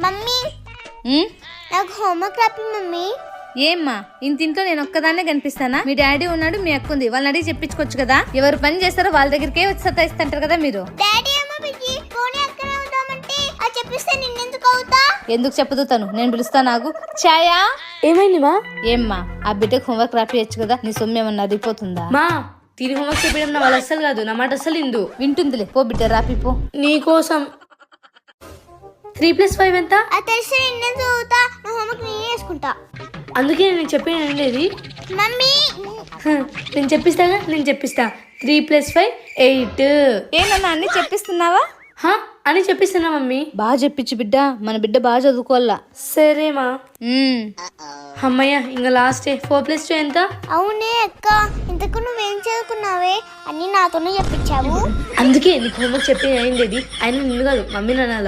Mummy నాకు homework రాపి mummy. ఏమ్మా ఇంటింట్లో నేను ఒక్కదాన్నే కనిపిస్తానా? మీ డాడీ ఉన్నాడు, మీ అక్క ఉంది, వాళ్ళని అడిగి చెప్పించుకోవచ్చు కదా. ఎవరు పని చేస్తారో వాళ్ళ దగ్గరికే వచ్చి సతాయిస్తుంటారు కదా మీరు. డాడీ ఏమో బిజీ, పోనీ అక్కడే ఉంటామంటే అది చెప్పిస్తే నిన్నెందుకు అవుతా? ఎందుకు చెప్పదు తను, నేను పిలుస్తా. నాకు ఛాయా. ఏమైంది మా? ఏమ్మా ఆ బిడ్డకు హోంవర్క్ రాపియచ్చు కదా, నీ సొమ్ము ఏమన్నా అరిగిపోతుందా? మా తిని హోంవర్క్ చెప్పడం నా వాళ్ళు అస్సలు కాదు, నా మాట అస్సలు ఇందు. వింటుందిలే, పో బిడ్డ రాపిపో. నీకోసం 3+5 ఎంత? అది తెలిస్తే నిన్నెందుకు అవుతా? నా హోంవర్క్ నేనే చేసుకుంటా. అందుకే నేను చెప్పిన అనేది. మమ్మీ నేను చెప్పిస్తా 3+5 8 ఏమన్నా అన్ని చెప్పిస్తున్నావా? అని చెప్పిస్తున్నా మమ్మీ. బాగా చెప్పించు బిడ్డ, మన బిడ్డ బాగా చదువుకోవాలా. సరేమా. అమ్మయ్య ఇంకా లాస్ట్ 4+2 ఎంత? అవునే అక్క, ఇంతకు నువ్వేం చదువుకున్నావే? అన్ని నాతోనే చెప్పించావు. అందుకే నీకు హోంవర్క్ చెప్పి అయింది. ఆయన నిన్ను కాదు మమ్మీ నాన్న.